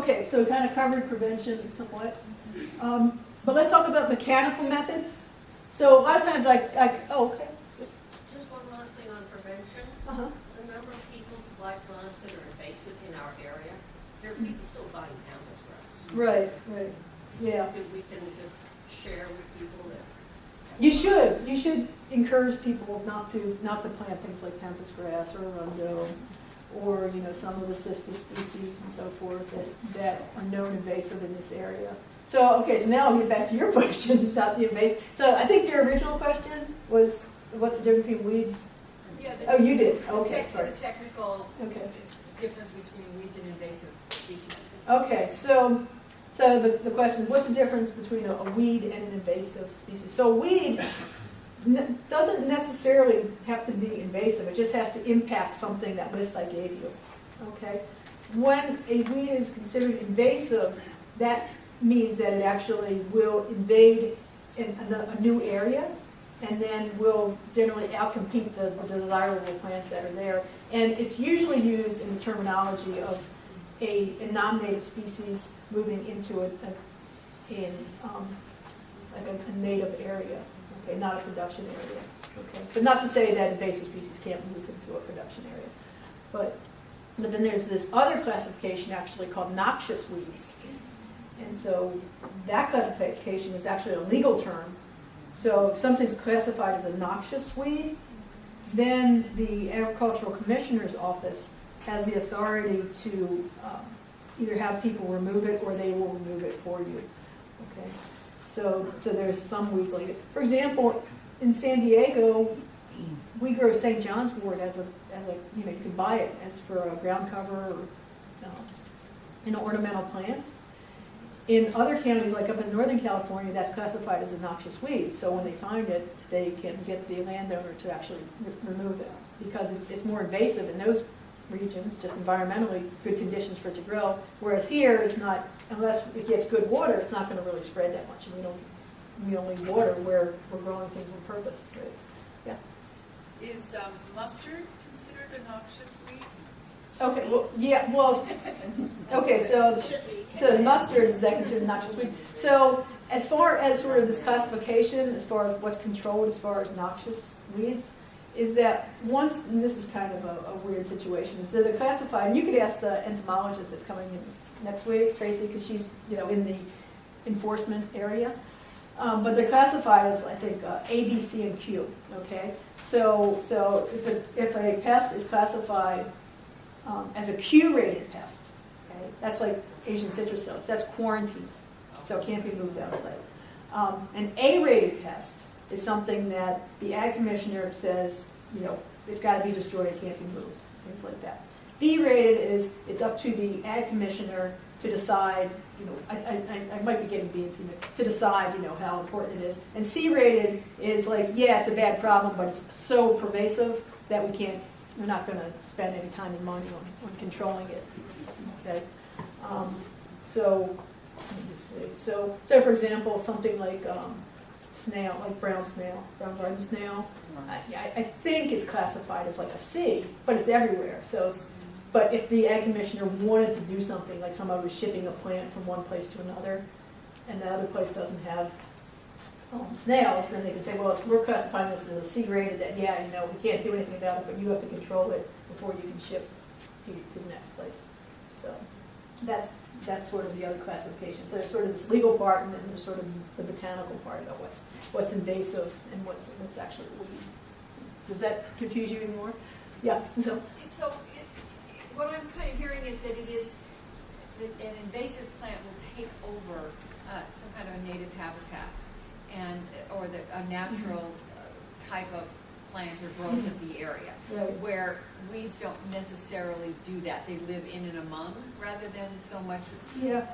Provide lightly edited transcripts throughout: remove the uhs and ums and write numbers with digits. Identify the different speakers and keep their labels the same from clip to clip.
Speaker 1: Okay, so kind of covered prevention somewhat. But let's talk about mechanical methods. So a lot of times oh, okay. Yes.
Speaker 2: Just one last thing on prevention.
Speaker 1: Uh-huh.
Speaker 2: The number of people who buy plants that are invasive in our area, there are people still buying pampas grass.
Speaker 1: Right, yeah.
Speaker 2: If we can just share with people that.
Speaker 1: You should encourage people not to plant things like pampas grass or arunzo, or some of the cistus species and so forth that are known invasive in this area. So okay, so now I'll get back to your question about the invasive. So I think your original question was, what's the difference between weeds?
Speaker 3: Yeah,
Speaker 1: Oh, you did. Okay, sorry.
Speaker 3: The technical
Speaker 1: Okay.
Speaker 3: difference between weeds and invasive species.
Speaker 1: Okay, so the question, what's the difference between a weed and an invasive species? So a weed doesn't necessarily have to be invasive. It just has to impact something, that list I gave you. Okay? When a weed is considered invasive, that means that it actually will invade a new area and then will generally outcompete the desirable plants that are there. And it's usually used in the terminology of a non-native species moving into a native area, okay, not a production area. Okay, but not to say that invasive species can't move into a production area. But then there's this other classification actually called noxious weeds. And so that classification is actually a legal term. So if something's classified as a noxious weed, then the Agricultural Commissioner's Office has the authority to either have people remove it or they will remove it for you. Okay, so there's some weeds like it. For example, in San Diego, we grow St. John's wort as a you can buy it as for a ground cover or an ornamental plant. In other counties, like up in Northern California, that's classified as a noxious weed. So when they find it, they can get the landowner to actually remove it because it's more invasive in those regions, just environmentally good conditions for it to grow. Whereas here, it's not, unless it gets good water, it's not going to really spread that much. And we don't need water where we're growing things with purpose. Right? Yeah.
Speaker 4: Is mustard considered a noxious weed?
Speaker 1: Okay. Well, yeah. Well. Okay. So mustard is that considered noxious weed? So as far as sort of this classification, as far as what's controlled, as far as noxious weeds, is that once, and this is kind of a weird situation, is that they're classified, and you could ask the entomologist that's coming in next week, Tracy, because she's in the enforcement area, but they're classified as, I think, A, B, C, and Q, okay? So if a pest is classified as a Q-rated pest, okay, that's like Asian citrus dust, that's quarantine, so it can't be moved outside. An A-rated pest is something that the ag commissioner says, it's got to be destroyed, it can't be moved, things like that. B-rated is, it's up to the ag commissioner to decide, I might be getting B and C, to decide, how important it is. And C-rated is like, yeah, it's a bad problem, but it's so pervasive that we're not going to spend any time and money on controlling it, okay? So, let me just see. So for example, something like, snail, like brown garden snail. I think it's classified as like a C, but it's everywhere. But if the ag commissioner wanted to do something, like somebody was shipping a plant from one place to another, and the other place doesn't have snails, then they can say, well, we're classifying this as a C rated. That we can't do anything about it, but you have to control it before you can ship to the next place. So that's sort of the other classification. So there's sort of this legal part, and then there's sort of the botanical part about what's invasive and what's actually weed. Does that confuse you anymore? Yeah. So
Speaker 3: what I'm kind of hearing is that an invasive plant will take over some kind of a native habitat or a natural type of plant or growth of the area,
Speaker 1: right,
Speaker 3: where weeds don't necessarily do that. They live in and among rather than so much.
Speaker 1: Yeah.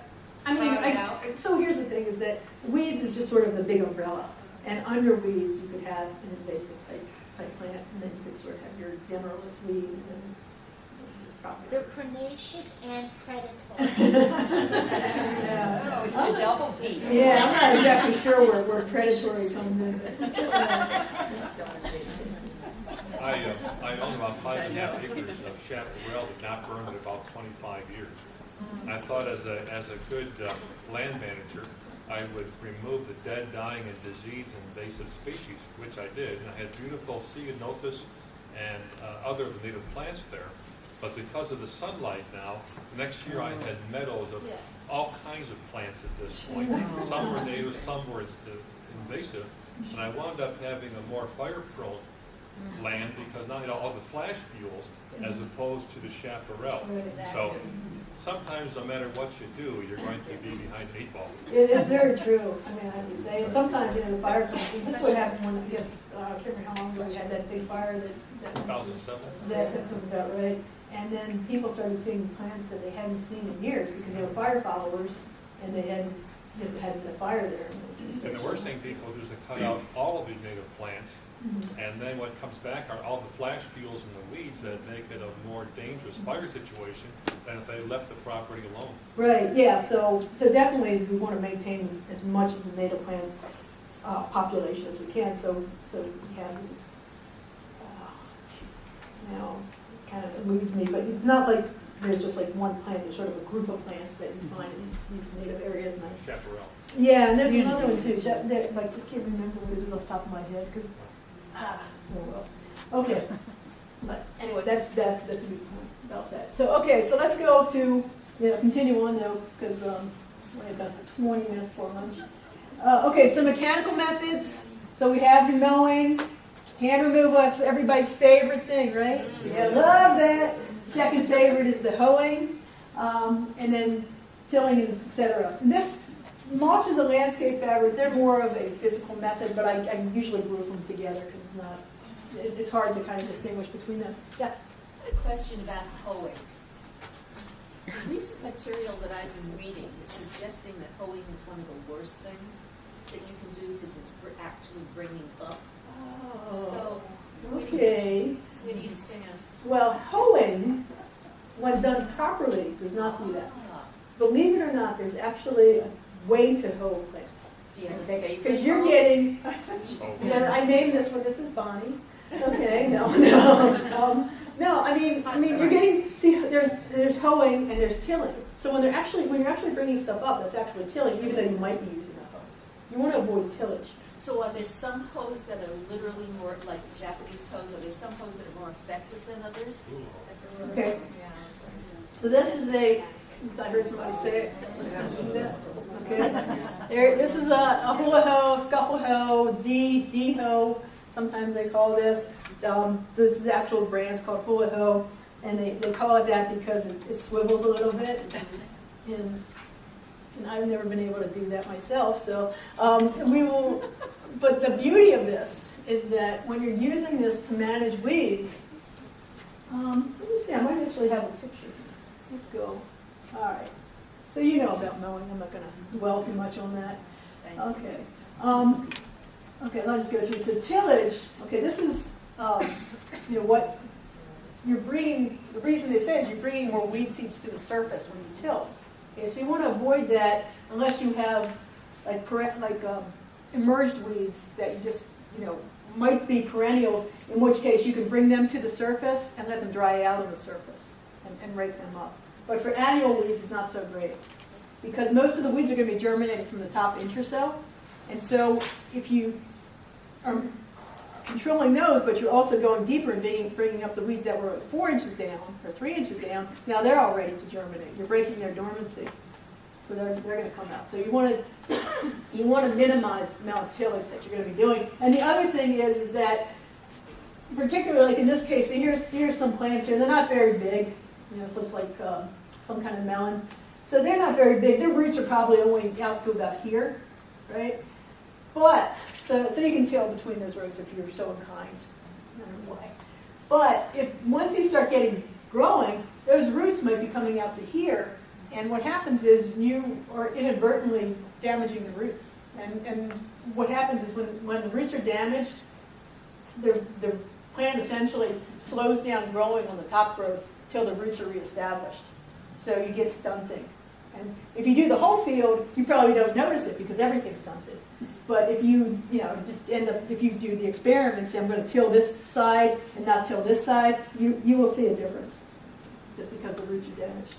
Speaker 1: So here's the thing: is that weeds is just sort of the big umbrella, and under weeds you could have an invasive type plant, and then you could sort of have your generalist weed, and then
Speaker 5: they're pernicious and predatory.
Speaker 1: Yeah.
Speaker 3: Oh, it's the double P.
Speaker 1: Yeah, I'm not exactly sure where predatory comes in.
Speaker 6: I own about 5.5 acres of chaparral that not burned in about 25 years. I thought as a good land manager, I would remove the dead, dying, and disease invasive species, which I did. And I had beautiful ceanothus and other native plants there. But because of the sunlight now, next year I had meadows of
Speaker 1: Yes.
Speaker 6: all kinds of plants at this point. Some were native, some were invasive. And I wound up having a more fire-prone land because now I had all the flash fuels as opposed to the chaparral. So sometimes no matter what you do, you're going to be behind the 8 ball.
Speaker 1: It is very true. I mean, I have to say, and sometimes, you know, the fire company, this is what happened when, I guess, I can't remember how long ago we had that big fire that
Speaker 6: 2007?
Speaker 1: that sounds about right. And then people started seeing plants that they hadn't seen in years because they were fire followers and they hadn't had a fire there.
Speaker 6: And the worst thing people do is to cut out all of these native plants, and then what comes back are all the flash fuels and the weeds that make it a more dangerous fire situation than if they left the property alone.
Speaker 1: Right, yeah, so definitely we want to maintain as much as the native plant population as we can, so we have these, now, kind of eludes me, but it's not like there's just like one plant, there's sort of a group of plants that you find in these native areas. And
Speaker 6: Chaparral.
Speaker 1: yeah, and there's another one too, like, just can't remember what it is off the top of my head, because, oh well. Okay, but anyway, that's a good point about that. So, okay, so let's go to, continue on though, because we have about 20 minutes for lunch. Okay, so mechanical methods. So we have your mowing, hand removal, that's everybody's favorite thing, right? Yeah, love that. Second favorite is the hoeing, and then tilling, etc. And this mulches and landscape fabrics, they're more of a physical method, but I usually group them together because it's hard to kind of distinguish between them. Yeah?
Speaker 7: I have a question about hoeing. The recent material that I've been reading is suggesting that hoeing is one of the worst things that you can do because it's actually bringing up. So,
Speaker 1: Okay.
Speaker 7: where do you stand?
Speaker 1: Well, hoeing, when done properly, does not do that. Believe it or not, there's actually a way to hoe plants.
Speaker 7: Do you have a favorite?
Speaker 1: Because you're getting, yeah, I named this one, this is Bonnie. Okay, no. No, I mean, you're getting, see, there's hoeing and there's tilling. So when you're actually bringing stuff up, that's actually tilling, even though you might be using a hoe. You want to avoid tillage.
Speaker 7: So are there some hoes that are literally more like Japanese hoes? Are there some hoes that are more effective than others?
Speaker 1: Okay. So this is I heard somebody say it. Did you see that? Okay. This is a hula hoe, scuffle hoe, D hoe. Sometimes they call this. This is the actual brand. It's called hula hoe, and they call it that because it swivels a little bit. And I've never been able to do that myself. So we will. But the beauty of this is that when you're using this to manage weeds, let me see. I might actually have a picture. Let's go. All right. So you know about mowing. I'm not going to dwell too much on that. Okay. Okay. I'll just go through. So tillage. Okay. This is what you're bringing. The reason they say is you're bringing more weed seeds to the surface when you till. Okay. So you want to avoid that unless you have emerged weeds that you just might be perennials. In which case you can bring them to the surface and let them dry out on the surface and rake them up. But for annual weeds, it's not so great because most of the weeds are going to be germinating from the top inch or so. And so if you are controlling those, but you're also going deeper and bringing up the weeds that were 4 inches down or 3 inches down, now they're all ready to germinate. You're breaking their dormancy. So they're going to come out. So you want to minimize the amount of tillage that you're going to be doing. And the other thing is that, particularly like in this case, so here's some plants here. They're not very big. This looks like some kind of melon. So they're not very big. Their roots are probably only out to about here, right? But, so you can till between those rows if you're so inclined, no matter why. But once you start growing, those roots might be coming out to here. And what happens is you are inadvertently damaging the roots. And what happens is when the roots are damaged, the plant essentially slows down growing on the top growth till the roots are reestablished. So you get stunting. And if you do the whole field, you probably don't notice it because everything's stunted. But if you just end up, if you do the experiment, say I'm going to till this side and not till this side, you will see a difference just because the roots are damaged.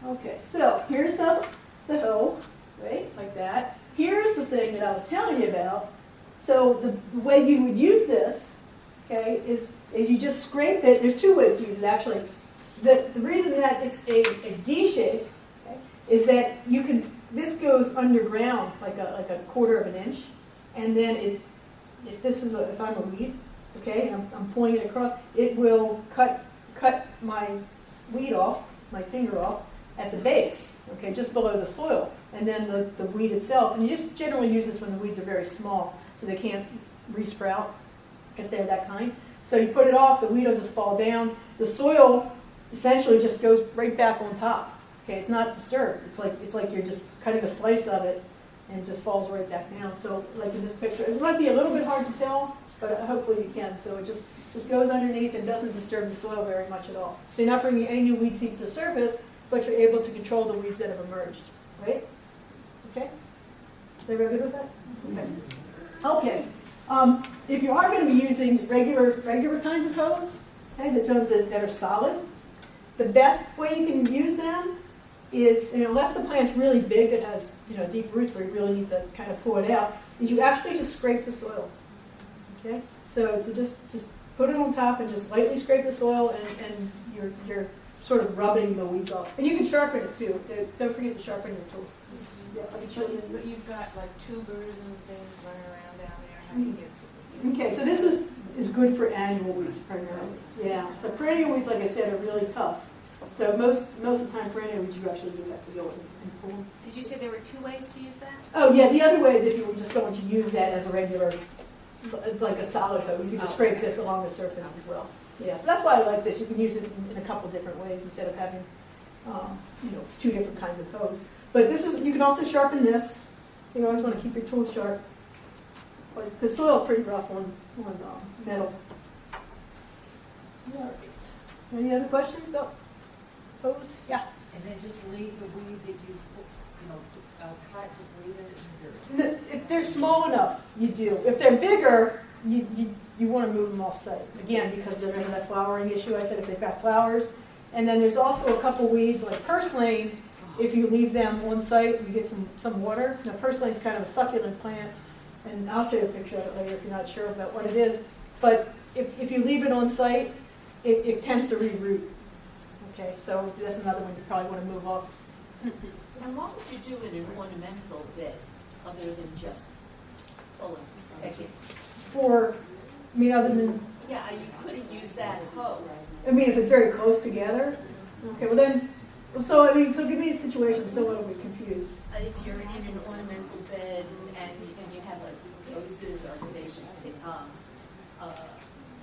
Speaker 1: Okay, so here's the hoe, right, like that. Here's the thing that I was telling you about. So the way you would use this, okay, is you just scrape it. There's two ways to use it, actually. The reason that it's a D shape, okay, is that you can, this goes underground like a quarter of an inch, and then if I'm a weed, okay, and I'm pulling it across, it will cut my weed off, my finger off, at the base, okay, just below the soil, and then the weed itself. And you just generally use this when the weeds are very small, so they can't resprout if they're that kind. So you put it off, the weed will just fall down. The soil essentially just goes right back on top. Okay, it's not disturbed. It's like you're just cutting a slice of it, and it just falls right back down. So like in this picture, it might be a little bit hard to tell, but hopefully you can. So it just goes underneath and doesn't disturb the soil very much at all. So you're not bringing any new weed seeds to the surface, but you're able to control the weeds that have emerged, right? Okay? Is everybody good with that? Okay. If you are going to be using regular kinds of hoes, okay, the ones that are solid, the best way you can use them is, unless the plant's really big, that has deep roots where you really need to kind of pull it out, is you actually just scrape the soil. Okay, so just put it on top and just lightly scrape the soil, and you're sort of rubbing the weeds off. And you can sharpen it too. Don't forget to sharpen your tools. Yeah, let me show you.
Speaker 4: But you've got like tubers and things running around down there. How do you get to
Speaker 1: Okay, so this is good for annual weeds primarily. Yeah, so perennial weeds, like I said, are really tough. So most of the time, perennial weeds, you actually do have to go and pull them.
Speaker 3: Did you say there were two ways to use that?
Speaker 1: Oh yeah, the other way is if you were just going to use that as a regular, like a solid hoe, you could just scrape this along the surface as well. Yeah, so that's why I like this. You can use it in a couple different ways instead of having, two different kinds of hoes. But you can also sharpen this. You always want to keep your tools sharp. The soil is pretty rough on metal. All right. Any other questions about hoes? Yeah.
Speaker 7: And then just leave the weed that you cut, just leave it.
Speaker 1: If they're small enough, you do. If they're bigger, you want to move them off site. Again, because they're in that flowering issue. I said if they've got flowers. And then there's also a couple weeds like purslane. If you leave them on site, you get some water. Now, purslane is kind of a succulent plant, and I'll show you a picture of it later if you're not sure about what it is. But if you leave it on site, it tends to reroot. Okay, so that's another one you probably want to move off.
Speaker 7: And what would you do in an ornamental bed other than just pulling, picking?
Speaker 1: Other than,
Speaker 7: Yeah, you couldn't use that hoe.
Speaker 1: if it's very close together. Okay, well then, so give me a situation so I don't get confused.
Speaker 7: If you're in an ornamental bed and you have like roses or herbaceous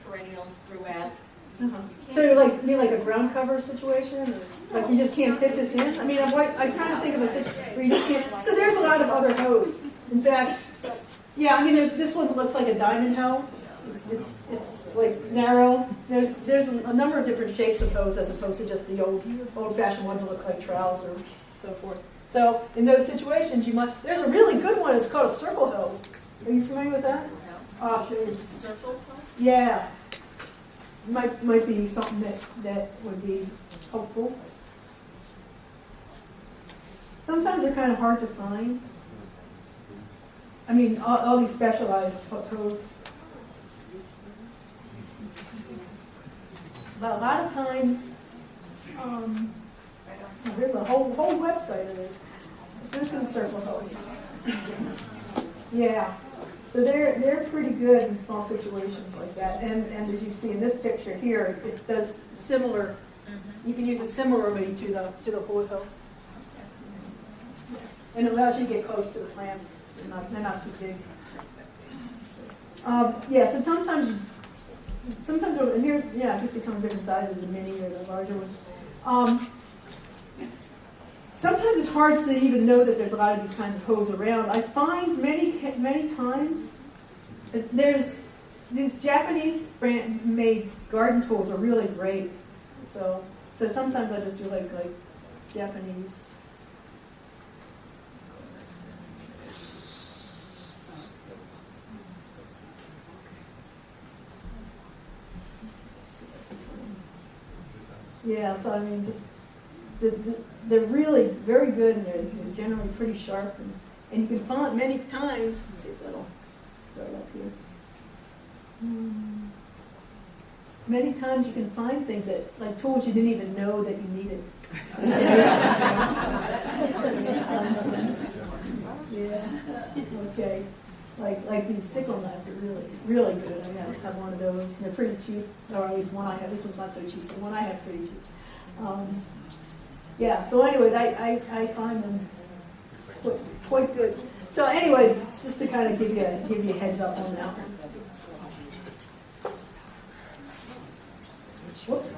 Speaker 7: perennials throughout.
Speaker 1: So you like a ground cover situation? Or like you just can't fit this in? I kind of think of a situation where you just can't. So there's a lot of other hoes. In fact, this one looks like a diamond hoe. It's like narrow. There's a number of different shapes of hoes as opposed to just the old-fashioned ones that look like trowels or so forth. So in those situations, there's a really good one. It's called a circle hoe. Are you familiar with that?
Speaker 7: Circle hoe?
Speaker 1: Yeah. Might be something that would be helpful. Sometimes they're kind of hard to find. All these specialized hoes. But a lot of times, there's a whole website of this. This is circle hoes. Yeah. So they're pretty good in small situations like that. And as you see in this picture here, it does similar. You can use it similarly to the whole hoe. And it allows you to get close to the plants. They're not too big. So sometimes and here's I guess they come in different sizes, the mini or the larger ones. Sometimes it's hard to even know that there's a lot of these kinds of hoes around. I find many times there's these Japanese brand-made garden tools are really great. So sometimes I just do like Japanese. Yeah, so just they're really very good, and they're generally pretty sharp, and you can find many times, let's see if that'll start up here. Many times you can find things that, like tools you didn't even know that you needed. Yeah, okay. Like these sickle knives are really good. I have one of those, and they're pretty cheap, or at least one I have. This one's not so cheap, the one I have pretty cheap. Yeah, so anyway, I find them quite good. So anyway, it's just to kind of give you a heads up on that one. Whoops.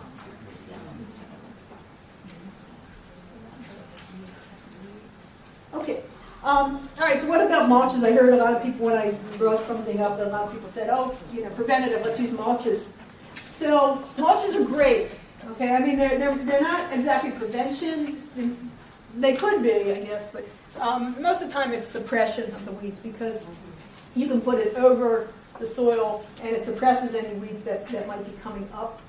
Speaker 1: Okay. All right, so what about mulches? I heard a lot of people, when I brought something up, a lot of people said, oh, preventative, let's use mulches. So mulches are great, okay? I mean, they're not exactly prevention. They could be, I guess, but most of the time it's suppression of the weeds, because you can put it over the soil and it suppresses any weeds that might be coming up.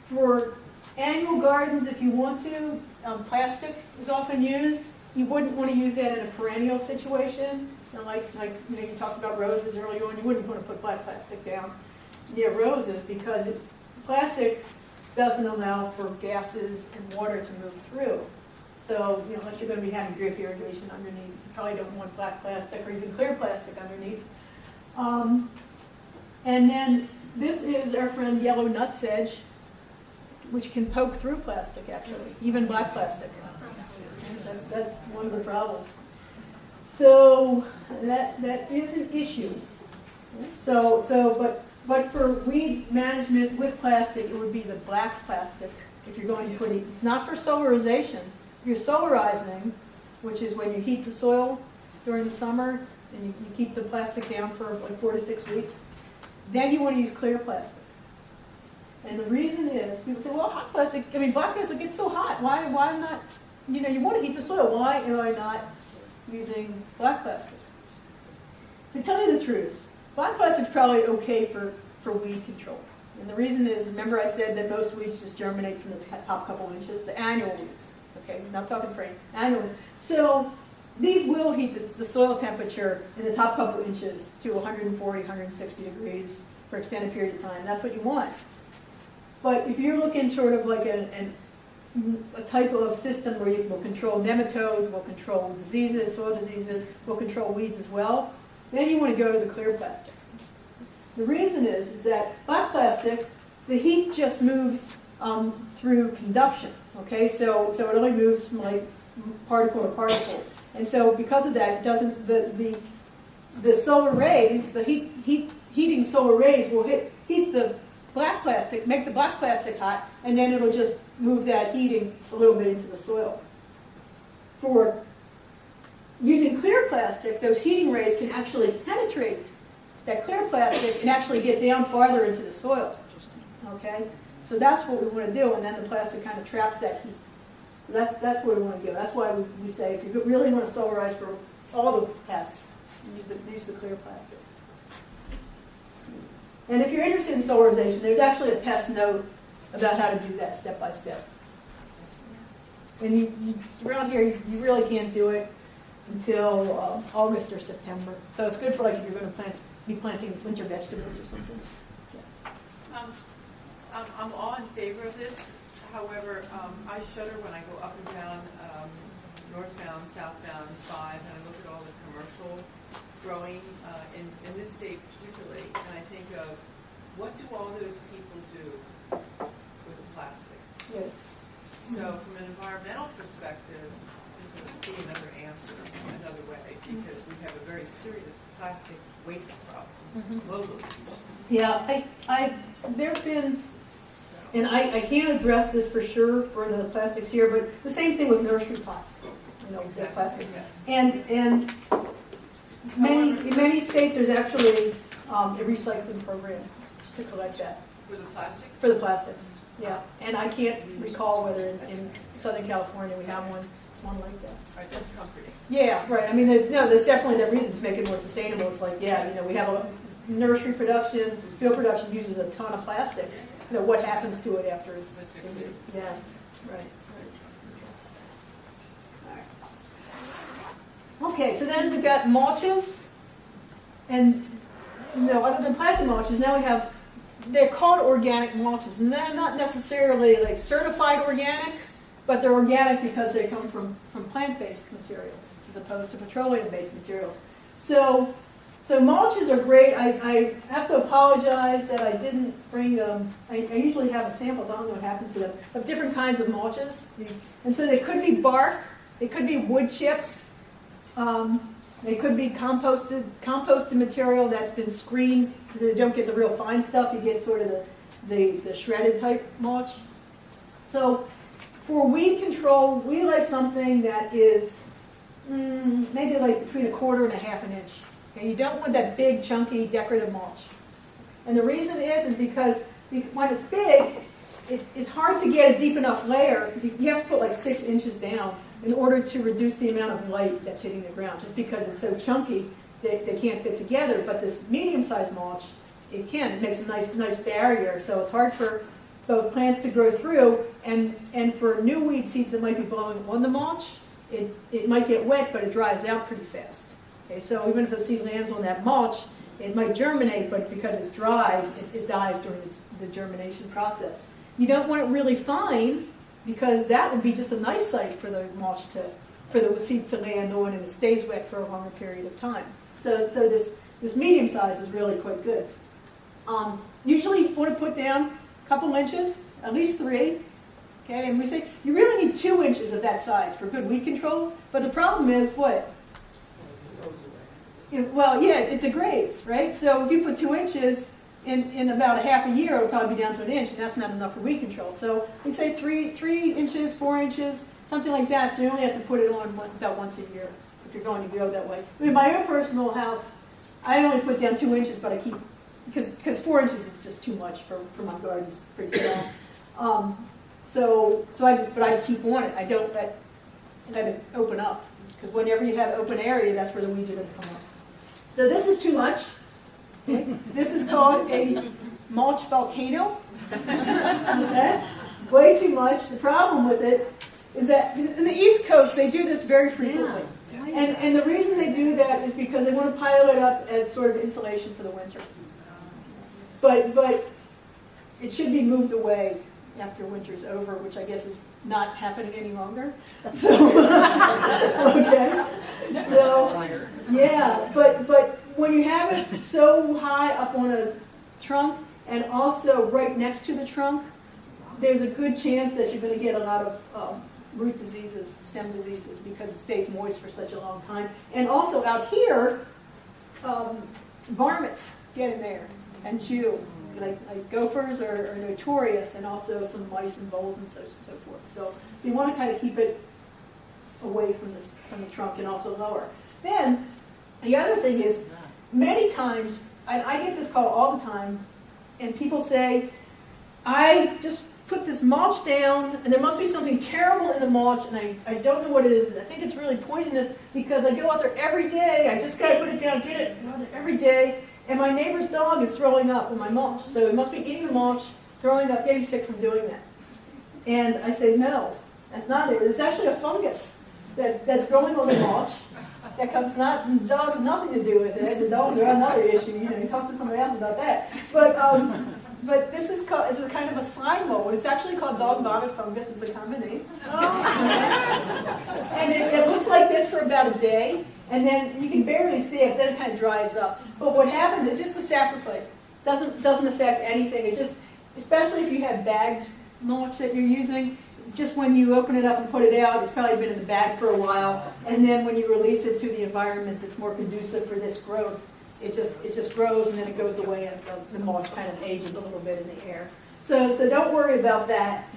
Speaker 1: For annual gardens, if you want to, plastic is often used. You wouldn't want to use that in a perennial situation. Like you talked about roses earlier on, you wouldn't want to put black plastic down near roses, because plastic doesn't allow for gases and water to move through. So, unless you're going to be having drip irrigation underneath, you probably don't want black plastic or even clear plastic underneath. And then this is our friend yellow nutsedge, which can poke through plastic, actually, even black plastic. That's one of the problems. So that is an issue. But for weed management with plastic, it would be the black plastic. If you're going to put it, it's not for solarization. If you're solarizing, which is when you heat the soil during the summer and you keep the plastic down for like 4 to 6 weeks, then you want to use clear plastic. And the reason is, people say, well, hot plastic, black plastic gets so hot. Why not, you want to heat the soil. Why am I not using black plastic? To tell you the truth, black plastic's probably okay for weed control. And the reason is, remember I said that most weeds just germinate from the top couple inches, the annual weeds. Okay, we're not talking frame, annual weeds. So these will heat the soil temperature in the top couple inches to 140, 160 degrees for extended period of time. That's what you want. But if you're looking sort of like a type of system where you will control nematodes, will control diseases, soil diseases, will control weeds as well, then you want to go to the clear plastic. The reason is that black plastic, the heat just moves through conduction. Okay, so it only moves from like particle to particle, and so because of that, it doesn't the solar rays, the heating solar rays will heat the black plastic, make the black plastic hot, and then it'll just move that heating a little bit into the soil. For using clear plastic, those heating rays can actually penetrate that clear plastic and actually get down farther into the soil. Okay? So that's what we want to do, and then the plastic kind of traps that heat. So that's where we want to go. That's why we say if you really want to solarize for all the pests, use the clear plastic. And if you're interested in solarization, there's actually a pest note about how to do that step by step. And you around here, you really can't do it until August or September. So it's good for like if you're going to be planting winter vegetables or something. Yeah.
Speaker 4: I'm all in favor of this. However, I shudder when I go up and down northbound, southbound 5, and I look at all the commercial growing in this state particularly, and I think of what do all those people do with the plastic?
Speaker 1: Yeah.
Speaker 4: So from an environmental perspective, there's going to be another answer another way, because we have a very serious plastic waste problem globally.
Speaker 1: Yeah, there have been, and I can't address this for sure for the plastics here, but the same thing with nursery pots, with plastic.
Speaker 4: Yeah.
Speaker 1: And in many states there's actually a recycling program to collect that.
Speaker 4: For the plastic?
Speaker 1: For the plastics, yeah. And I can't recall whether in Southern California we have one like that.
Speaker 4: Right, that's comforting.
Speaker 1: Yeah, right. I mean, there's definitely that reason to make it more sustainable. It's like, we have nursery production, field production uses a ton of plastics. You know, what happens to it after it's used? Yeah, right. Okay, so then we've got mulches, and other than plastic mulches, now we have, they're called organic mulches, and they're not necessarily like certified organic, but they're organic because they come from plant-based materials as opposed to petroleum-based materials. So mulches are great. I have to apologize that I didn't bring them. I usually have samples, I don't know what happened to them, of different kinds of mulches. And so they could be bark, they could be wood chips, they could be composted material that's been screened. You don't get the real fine stuff, you get sort of the shredded type mulch. So for weed control, we like something that is maybe like between 1/4 and 1/2 inch. Okay, you don't want that big, chunky, decorative mulch. And the reason is because when it's big, it's hard to get a deep enough layer. You have to put like 6 inches down in order to reduce the amount of light that's hitting the ground. Just because it's so chunky, they can't fit together. But this medium-sized mulch, it can. It makes a nice barrier. So it's hard for both plants to grow through, and for new weed seeds that might be blowing on the mulch, it might get wet, but it dries out pretty fast. Okay, so even if a seed lands on that mulch, it might germinate, but because it's dry, it dies during the germination process. You don't want it really fine, because that would be just a nice site for the mulch for the seed to land on, and it stays wet for a longer period of time. So this medium size is really quite good. Usually you want to put down a couple inches, at least 3. Okay, and we say you really need 2 inches of that size for good weed control. But the problem is what? It degrades, right? So if you put 2 inches, in about 1/2 year, it'll probably be down to 1 inch, and that's not enough for weed control. So we say 3 inches, 4 inches, something like that. So you only have to put it on about once a year if you're going to grow that way. I mean, my own personal house, I only put down 2 inches, but I keep, because 4 inches is just too much for my garden. It's pretty small. But I keep on it. I don't let it open up, because whenever you have open area, that's where the weeds are going to come up. So this is too much. Okay. This is called a Mulch Volcano. Okay? Way too much. The problem with it is that in the East Coast, they do this very frequently. And the reason they do that is because they want to pile it up as sort of insulation for the winter. But it should be moved away after winter's over, which I guess is not happening any longer. So, okay. So, yeah, but when you have it so high up on a trunk and also right next to the trunk, there's a good chance that you're going to get a lot of root diseases, stem diseases, because it stays moist for such a long time. And also out here, varmints get in there and chew. Like gophers are notorious, and also some mice and voles and so forth. So you want to kind of keep it away from the trunk and also lower. Then the other thing is, many times, I get this call all the time, and people say, I just put this mulch down, and there must be something terrible in the mulch, and I don't know what it is, but I think it's really poisonous because I go out there every day. I just got to put it down, get it, go out there every day. And my neighbor's dog is throwing up in my mulch. So it must be eating the mulch, throwing up, getting sick from doing that. And I say, no, that's not it. It's actually a fungus that's growing on the mulch. That comes not, the dog has nothing to do with it. The dog is another issue. You talk to somebody else about that. But this is kind of a sign mold. It's actually called dog vomit fungus, is the common name. And it looks like this for about a day. And then you can barely see it, then it kind of dries up. But what happens is just a saprophyte. Doesn't affect anything. It just, especially if you have bagged mulch that you're using, just when you open it up and put it out, it's probably been in the bag for a while. And then when you release it to the environment that's more conducive for this growth, it just grows, and then it goes away as the mulch kind of ages a little bit in the air. So don't worry about that.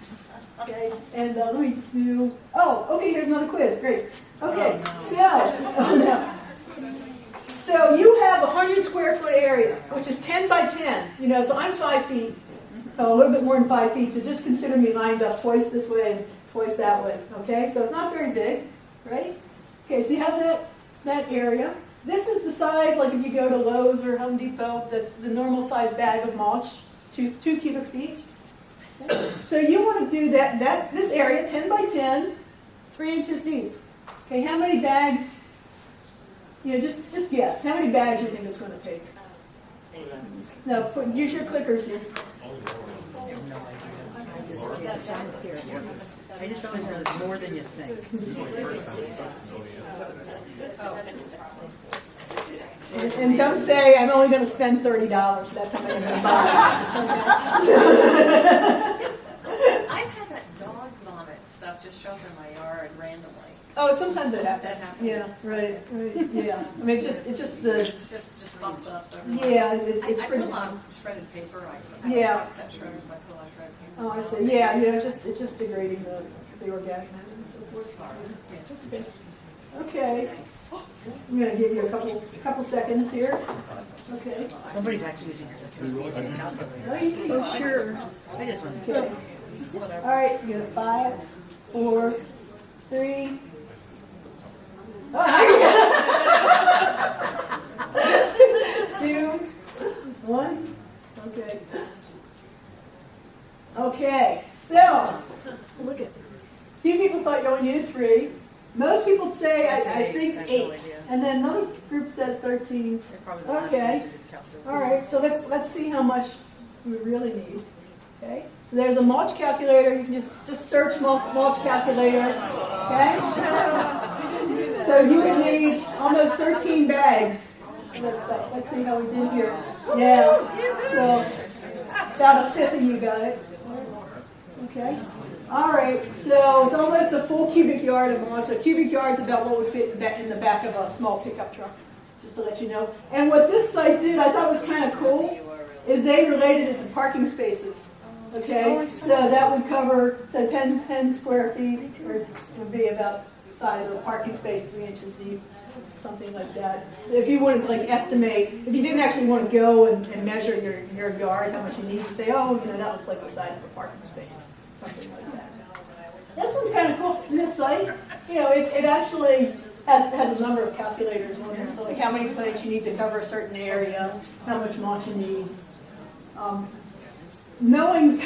Speaker 1: Okay, and let me just do, okay, here's another quiz, great. Okay, so you have a 100 square foot area, which is 10 by 10, so I'm 5 feet, a little bit more than 5 feet, so just consider me lined up twice this way and twice that way, okay? So it's not very big, right? Okay, so you have that area. this is the size, like if you go to Lowe's or Home Depot, that's the normal size bag of mulch, 2 cubic feet. Okay. So you want to do this area, 10 by 10, 3 inches deep. Okay, how many bags, just guess, how many bags do you think it's going to take? No, use your clickers here.
Speaker 8: I just always know it's more than you think.
Speaker 1: And don't say, I'm only going to spend $30. That's how much I'm going to buy.
Speaker 7: I've had that dog vomit stuff just show up in my yard randomly.
Speaker 1: Oh, sometimes it happens.
Speaker 7: That happens.
Speaker 1: Yeah, right, yeah. I mean, it's just the,
Speaker 7: Just bumps up.
Speaker 1: yeah, it's
Speaker 7: I
Speaker 1: pretty.
Speaker 7: put a lot of shredded paper.
Speaker 1: Yeah.
Speaker 7: That shredders, I put a lot of shredded paper.
Speaker 1: Oh, I see. Yeah, it's just degrading the organic matter and so forth. Okay. Okay. I'm going to give you a couple seconds here. Okay.
Speaker 8: Somebody's actually using your
Speaker 1: Oh, sure.
Speaker 8: I just want to.
Speaker 1: Okay. All right, you got 5, 4, 3. Oh, there you go. 2, 1. Okay. Okay. So, look at. Few people thought you only needed 3. Most people say I think 8, and then another group says 13. Okay. All right. So let's see how much we really need. Okay. So there's a mulch calculator. You can just search mulch calculator. Okay. So you would need almost 13 bags. Let's see how we did here. Yeah. So about a fifth of you got it. Okay. All right. So it's almost a full cubic yard of mulch. A cubic yard is about what would fit in the back of a small pickup truck. Just to let you know. And what this site did, I thought was kind of cool, is they related it to parking spaces. Okay, so that would cover, 10 square feet, or would be about the size of a parking space, 3 inches deep, something like that. So if you wanted to estimate, if you didn't actually want to go and measure your yard, how much you need, you say, oh, that looks like the size of a parking space, something like that. This one's kind of cool. In this site, it actually has a number of calculators on there. So like how many plants you need to cover a certain area, how much mulch you need. Mowing,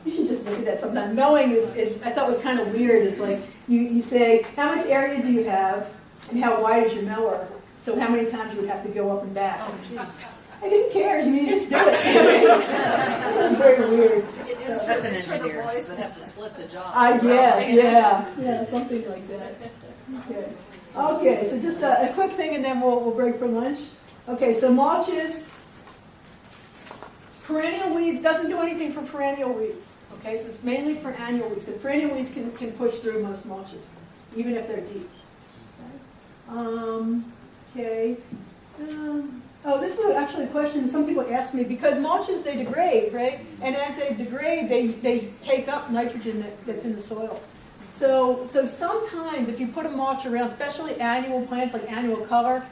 Speaker 1: you should just look at that sometime. Mowing is I thought was kind of weird. It's like you say, how much area do you have and how wide is your mower? So how many times you would have to go up and back. I didn't care. You just do it. It's very weird.
Speaker 8: That's an
Speaker 7: It's for the
Speaker 8: engineer.
Speaker 7: boys that have to split the job.
Speaker 1: I guess, yeah, something like that. Okay, so just a quick thing and then we'll break for lunch. Okay, so mulches. Perennial weeds doesn't do anything for perennial weeds. Okay, so it's mainly for annual weeds because perennial weeds can push through most mulches, even if they're deep. Okay. Oh, this is actually a question some people ask me because mulches they degrade, right? And as they degrade, they take up nitrogen that's in the soil. So sometimes if you put a mulch around, especially annual plants like annual color,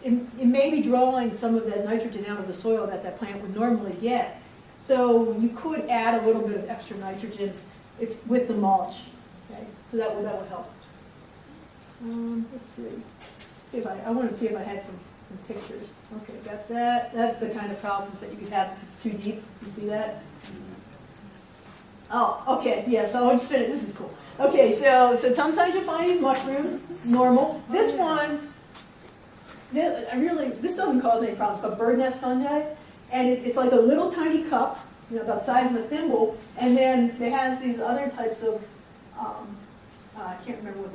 Speaker 1: it may be drawing some of that nitrogen out of the soil that plant would normally get. So you could add a little bit of extra nitrogen with the mulch. Okay, so that would help. Let's see if I want to see if I had some pictures. Okay, got that. That's the kind of problems that you could have if it's too deep. You see that? Oh, okay, yeah. So I'll just say this is cool. Okay, so sometimes you find these mushrooms, normal. This one. This doesn't cause any problems, but bird nest fungi, and it's like a little tiny cup, about the size of a thimble, and then it has these other types of, I can't remember what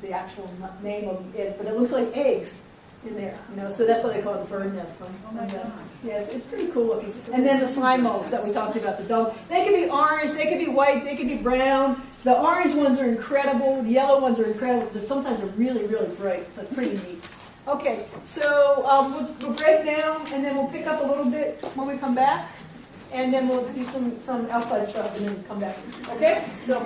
Speaker 1: the actual name of it is, but it looks like eggs in there, so that's what they call it, the bird nest fungi. Yeah, it's pretty cool looking. And then the slime molds that we talked about, they can be orange, they can be white, they can be brown. The orange ones are incredible, the yellow ones are incredible, but sometimes they're really, really bright, so it's pretty neat. Okay, so we'll break down and then we'll pick up a little bit when we come back, and then we'll do some outside stuff and then come back. Okay? So.